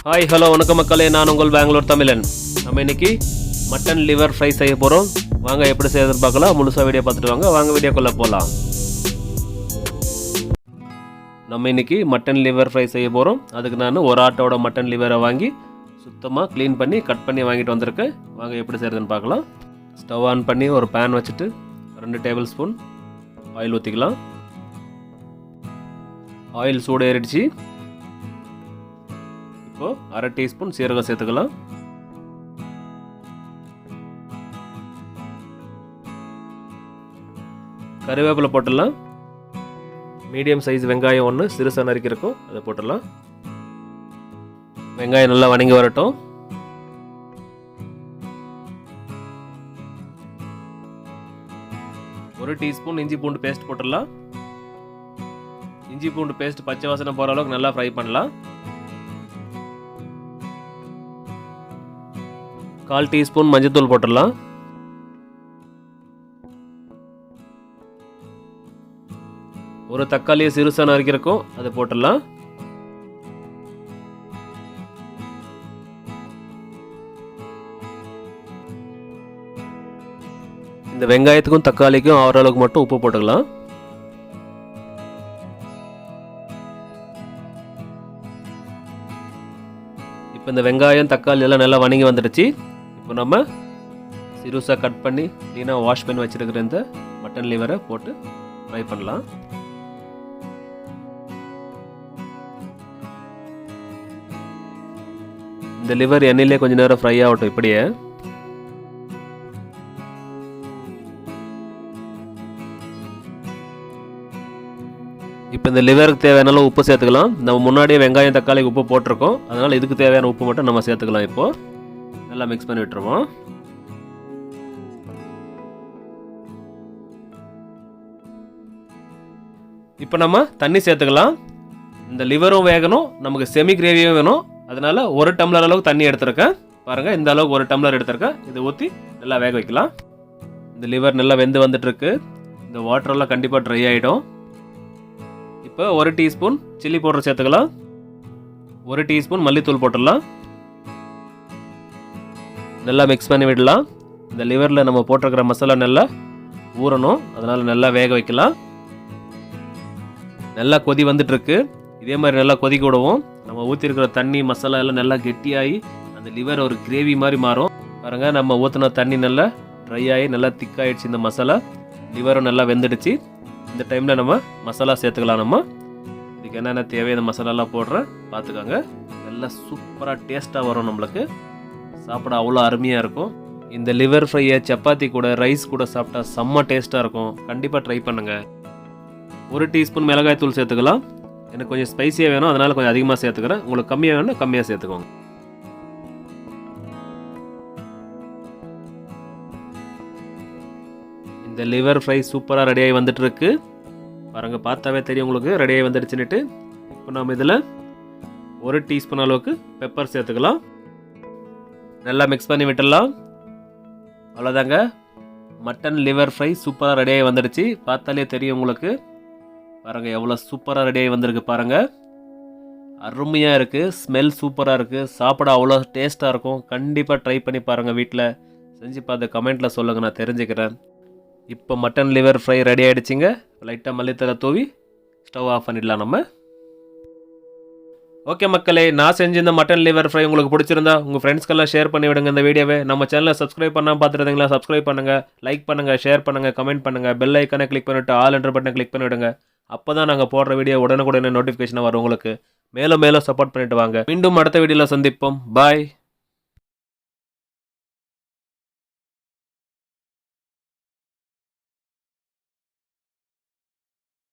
Hi hello வணக்கம் மக்களே, நான் உங்கள் பெங்களூர் தமிழன். நம்ம இன்னைக்கு மட்டன் லிவர் ஃப்ரை செய்ய போகிறோம். வாங்க எப்படி செய்யறதுன்னு பார்க்கலாம். முழுசாக வீடியோ பார்த்துட்டு வாங்க வீடியோக்குள்ளே போகலாம். நம்ம இன்னைக்கு மட்டன் லிவர் ஃப்ரை செய்ய போகிறோம். அதுக்கு நான் ஒரு ஆட்டோட மட்டன் லிவரை வாங்கி சுத்தமாக க்ளீன் பண்ணி கட் பண்ணி வாங்கிட்டு வந்திருக்கேன். வாங்க எப்படி செய்யறதுன்னு பார்க்கலாம். ஸ்டவ் ஆன் பண்ணி ஒரு பேன் வச்சுட்டு 2 டேபிள் ஸ்பூன் ஆயில் ஊற்றிக்கலாம். ஆயில் சூடு ஏறிடுச்சு. இப்போ 1/2 டீஸ்பூன் சீரகம் சேர்த்துக்கலாம். கறிவேப்பிலை போட்டுடலாம். மீடியம் சைஸ் வெங்காயம் 1 சிறுசாக நறுக்கிருக்கும், அதை போட்டுடலாம். வெங்காயம் நல்லா வணங்கி வரட்டும். ஒரு டீஸ்பூன் இஞ்சி பூண்டு பேஸ்ட் போட்டுடலாம். இஞ்சி பூண்டு பேஸ்ட் பச்சை வாசனை போகிற அளவுக்கு நல்லா ஃப்ரை பண்ணலாம். 1/4 டீஸ்பூன் மஞ்சள்தூள் போட்டுடலாம். ஒரு தக்காளியை சிறுசாக நறுக்கிருக்கும், அதை போட்டுடலாம். இந்த வெங்காயத்துக்கும் தக்காளிக்கும் ஆகிற அளவுக்கு மட்டும் உப்பு போட்டுக்கலாம். இப்போ இந்த வெங்காயம் தக்காளி எல்லாம் நல்லா வணங்கி வந்துடுச்சு. இப்போ நம்ம சிறுசாக கட் பண்ணி க்ளீனாக வாஷ் பண்ணி வச்சுருக்கிற இந்த மட்டன் லிவரை போட்டு ஃப்ரை பண்ணலாம். இந்த லிவர் எண்ணெயிலே கொஞ்சம் நேரம் ஃப்ரை ஆகட்டும். இப்படியே இப்போ இந்த லிவருக்கு தேவையான உப்பு சேர்த்துக்கலாம். நம்ம முன்னாடியே வெங்காயம் தக்காளி உப்பு போட்டிருக்கோம், அதனால் இதுக்கு தேவையான உப்பு மட்டும் நம்ம சேர்த்துக்கலாம். இப்போது நல்லா மிக்ஸ் பண்ணி விட்டுருவோம். இப்போ நம்ம தண்ணி சேர்த்துக்கலாம். இந்த லிவரும் வேகணும், நமக்கு செமி கிரேவியும் வேணும். அதனால் 1 டம்ளர் அளவுக்கு தண்ணி எடுத்துருக்கேன். பாருங்கள், இந்த அளவுக்கு 1 டம்ளர் எடுத்துருக்கேன். இதை ஊற்றி நல்லா வேக வைக்கலாம். இந்த லிவர் நல்லா வெந்து வந்துட்டுருக்கு. இந்த வாட்டரெல்லாம் கண்டிப்பாக ட்ரை ஆகிடும். இப்போ 1 டீஸ்பூன் சில்லி பவுடர் சேர்த்துக்கலாம். 1 டீஸ்பூன் மல்லித்தூள் போட்டுடலாம். நல்லா மிக்ஸ் பண்ணி விடலாம். இந்த லிவரில் நம்ம போட்டிருக்கிற மசாலா நல்லா ஊறணும், அதனால் நல்லா வேக வைக்கலாம். நல்லா கொதி வந்துட்டுருக்கு. இதே மாதிரி நல்லா கொதிக்க விடுவோம். நம்ம ஊற்றிருக்கிற தண்ணி மசாலா எல்லாம் நல்லா கெட்டியாகி அந்த லிவர் ஒரு கிரேவி மாதிரி மாறும். பாருங்கள், நம்ம ஊற்றின தண்ணி நல்லா ட்ரை ஆகி நல்லா திக்காயிடுச்சு. இந்த மசாலா லிவரும் நல்லா வெந்துடுச்சு. இந்த டைமில் நம்ம மசாலா சேர்த்துக்கலாம். நம்ம இதுக்கு என்னென்ன தேவை இந்த மசாலாலாம் போடுறேன், பார்த்துக்கோங்க. நல்லா சூப்பராக டேஸ்ட்டாக வரும். நம்மளுக்கு சாப்பிட அவ்வளோ அருமையாக இருக்கும். இந்த லிவர் ஃப்ரையை சப்பாத்தி கூட ரைஸ் கூட சாப்பிட்டா செம்ம டேஸ்ட்டாக இருக்கும். கண்டிப்பாக ட்ரை பண்ணுங்கள். 1 டீஸ்பூன் மிளகாய் தூள் சேர்த்துக்கலாம். எனக்கு கொஞ்சம் ஸ்பைஸியாக வேணும், அதனால் கொஞ்சம் அதிகமாக சேர்த்துக்கிறேன். உங்களுக்கு கம்மியாக வேணும்னா கம்மியாக சேர்த்துக்கோங்க. இந்த லிவர் ஃப்ரை சூப்பராக ரெடியாகி வந்துட்டுருக்கு. பாருங்கள், பார்த்தாவே தெரியும் உங்களுக்கு ரெடியாகி வந்துடுச்சுன்னுட்டு. இப்போ நம்ம இதில் 1 டீஸ்பூன் அளவுக்கு பெப்பர் சேர்த்துக்கலாம். நல்லா மிக்ஸ் பண்ணி விட்டுடலாம். அவ்வளோதாங்க, மட்டன் லிவர் ஃப்ரை சூப்பராக ரெடியாகி வந்துடுச்சு. பார்த்தாலே தெரியும் உங்களுக்கு. பாருங்கள், எவ்வளோ சூப்பராக ரெடியாகி வந்திருக்கு பாருங்கள். அருமையாக இருக்குது, ஸ்மெல் சூப்பராக இருக்குது, சாப்பிட அவ்வளோ டேஸ்ட்டாக இருக்கும். கண்டிப்பாக ட்ரை பண்ணி பாருங்கள். வீட்டில் செஞ்சு பார்த்து கமெண்ட்டில் சொல்லுங்கள், நான் தெரிஞ்சுக்கிறேன். இப்போ மட்டன் லிவர் ஃப்ரை ரெடி ஆகிடுச்சிங்க. லைட்டாக மல்லித்தலை தூவி ஸ்டவ் ஆஃப் பண்ணிடலாம் நம்ம. ஓகே மக்களே, நான் செஞ்ச இந்த மட்டன் லிவர் ஃப்ரை உங்களுக்கு பிடிச்சிருந்தா உங்கள் ஃப்ரெண்ட்ஸ்க்கெல்லாம் ஷேர் பண்ணி விடுங்க. இந்த வீடியோவை நம்ம சேனலை சப்ஸ்கிரைப் பண்ணால் பார்த்துருந்தீங்களா, சப்ஸ்கிரைப் பண்ணுங்கள், லைக் பண்ணுங்கள், ஷேர் பண்ணுங்கள், கமெண்ட் பண்ணுங்கள். பெல் ஐக்கானை கிளிக் பண்ணிவிட்டு ஆல் என்ற பட்டனை கிளிக் பண்ணிவிடுங்க. அப்போ தான் நாங்கள் போடுற வீடியோ உடனுக்குடனே நோட்டிஃபிகேஷனாக வரும் உங்களுக்கு. மேலும் மேலும் சப்போர்ட் பண்ணிட்டு வாங்க. மீண்டும் அடுத்த வீடியோவில் சந்திப்போம். பாய்.